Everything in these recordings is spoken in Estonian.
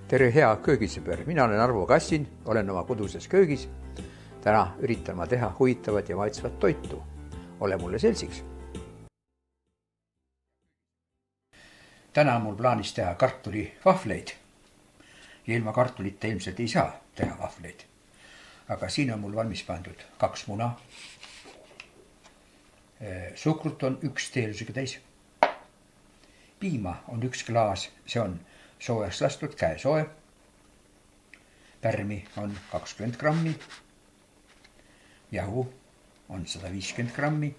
Tere hea köögisõber, mina olen Arvo Kassin, olen oma koduses köögis. Täna üritan ma teha huvitavat ja maitsvat toitu. Ole mulle seltsiks. Täna on mul plaanis teha kartulivahvleid. Ja ilma kartulita ilmselt ei saa teha vahvleid. Aga siin on mul valmis pandud 2 muna. Suhkrut on 1 teelusega täis. Piima on 1 klaas, see on soojaks lastud käesoe. Pärmi on 20 grammi. Jahu on 150 grammi.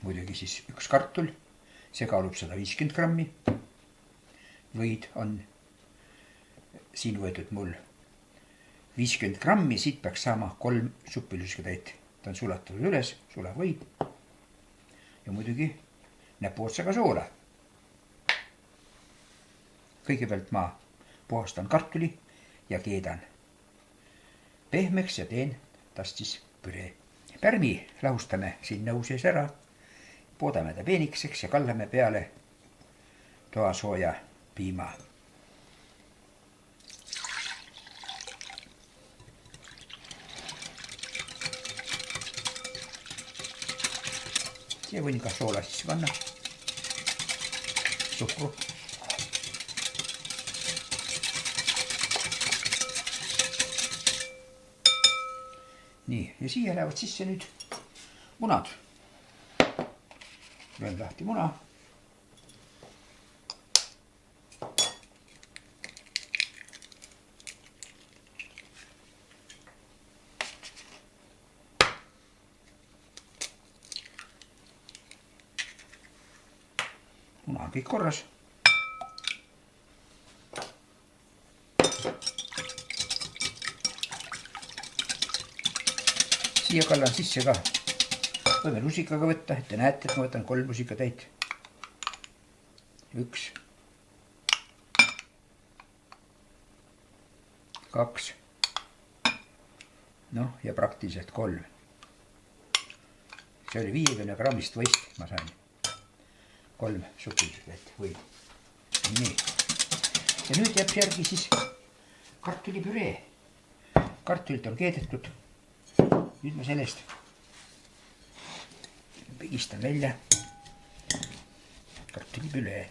Muidugi siis 1 kartul, see kaalub 150 grammi. Võid on siin võetud mul 50 grammi, siit peaks saama 3 supilusega täit. Ta on sulatatud üles, sulavõid ja muidugi näpuotsaga soola. Kõigepealt ma puhastan kartuli ja keedan pehmeks ja teen tast siis püree. Pärmi lahustame siin nõu sees ära, poodame ta peenikeseks ja kallame peale toasooja piima. Ja võin ka soola sisse panna, suhkru. Nii, ja siia lähevad sisse nüüd munad. Löön lahti muna. Muna on kõik korras. Siia kallan sisse ka. Võime lusikaga võtta, et te näete, et ma võtan 3 lusika täit. 1, 2, noh ja praktiliselt 3. See oli 50 grammist võist, ma sain 3 supilusega täit või. Nii. Ja nüüd jääb järgi siis kartulipüree. Kartulit on keedetud. Nüüd ma sellest pigistan välja kartulipüree.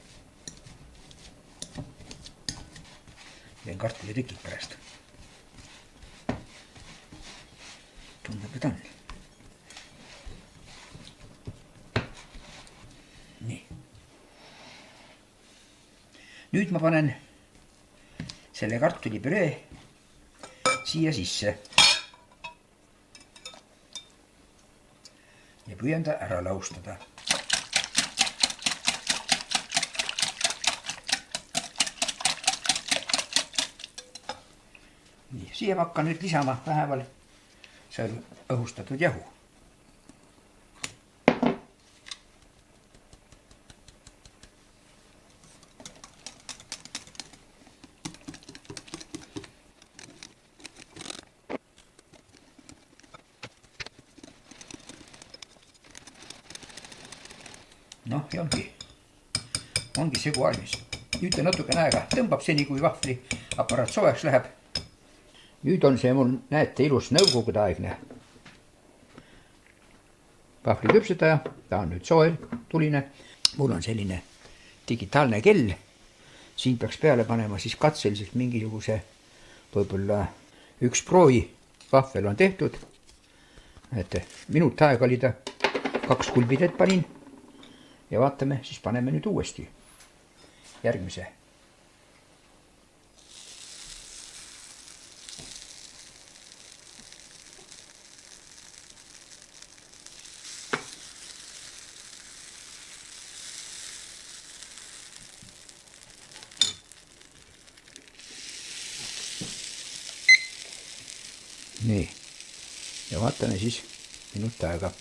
Teen kartulitükid pärast. Tundub, et on. Nii. Nüüd ma panen selle kartulipüree siia sisse. Ja püüan ta ära lahustada. Nii, siia ma hakkan nüüd lisama vähemal seal õhustatud jahu. Noh, ja ongi segu valmis. Nüüd ta natukene aega tõmbab seni, kui vahvli aparaat soojaks läheb. Nüüd on see mul, näete, ilus nõukogudeaegne vahvli küpsetaja. Ta on nüüd soel, tuline. Mul on selline digitaalne kell. Siin peaks peale panema siis katseliselt mingisuguse võib-olla 1 proovi. Vahvel on tehtud. Näete, minut aega oli ta, 2 kulbidet panin. Ja vaatame, siis paneme nüüd uuesti järgmise. Nii. Ja vaatame siis minut aega.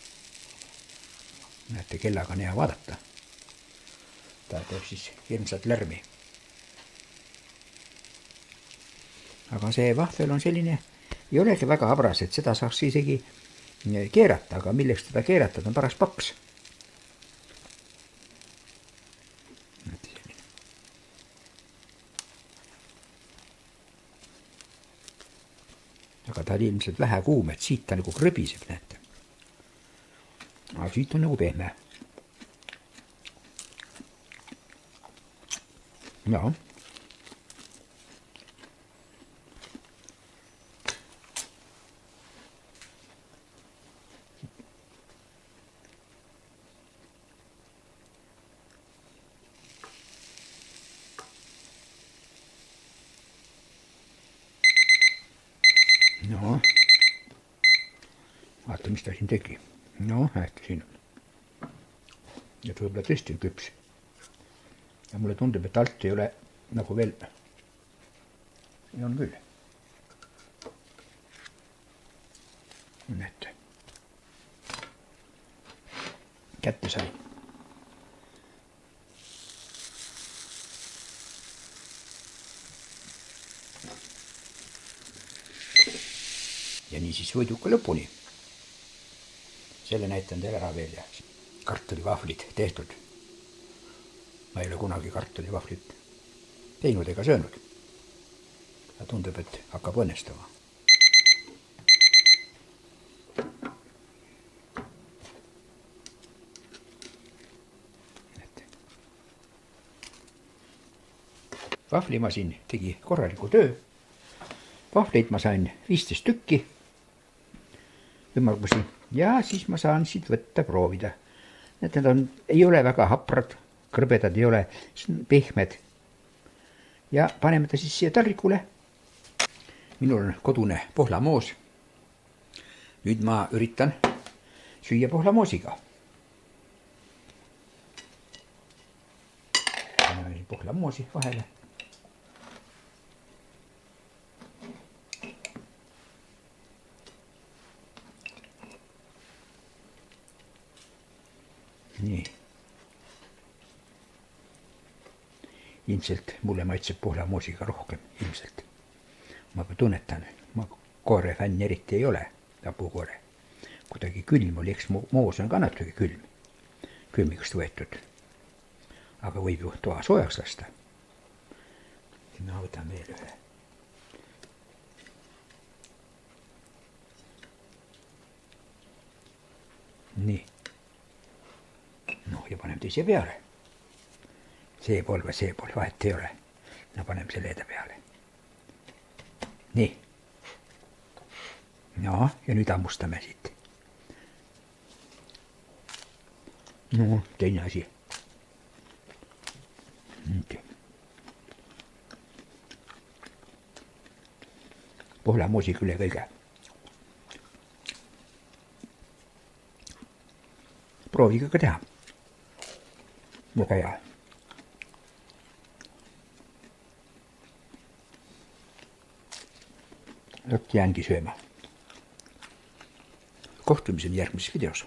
Näete, kellaga on hea vaadata. Ta teeb siis hirmsat lärmi. Aga see vahvel on selline, ei olegi väga habras, et seda saaks isegi keerata, aga milleks teda keerata, ta on paras paks. aga ta oli ilmselt vähe kuum, et siit ta nagu krõbiseb, näete. Aga siit on nagu pehme. Jaa. No, vaata, mis ta siin tegi. No, näete, siin on. Et võib-olla tõesti on küps. Ja mulle tundub, et alt ei ole nagu veel. Ja on küll. Näete. Kätte sai. Ja nii siis võiduka lõpuni. Selle näitan teile ära veel ja kartulivahvlid tehtud. Ma ei ole kunagi kartulivahvlit teinud ega söönud. Ja tundub, et hakkab õnnestama. Vahvlimasin tegi korraliku töö. Vahvleid ma sain 15 tükki. Ümmargusi. Ja siis ma saan siit võtta proovida. Need ei ole väga haprad, kõrbedad ei ole, pehmed. Ja paneme ta siis siia tarrikule. Minul on kodune pohlamoos. Nüüd ma üritan süüa pohlamoosiga. Paneme pohlamoosi vahele. Nii. Ilmselt mulle maitseb pohlamoosiga rohkem, ilmselt. Ma tunnetan, ma koore fänn eriti ei ole, tapukoore. Kuidagi külm oli, eks moos on ka natuke külm, külmikust võetud. Aga võib ju toa soojaks lasta. Ma võtan veel ühe. Nii. No ja panem teise peale. See pool või see pool, vahet ei ole. No panem selle eda peale. Nii. No ja nüüd hammustame siit. No teine asi. Pohlamoosi üle kõige. Proovige ka teha. Väga hea. Jäängi sööma. Kohtumiseni järgmises videos.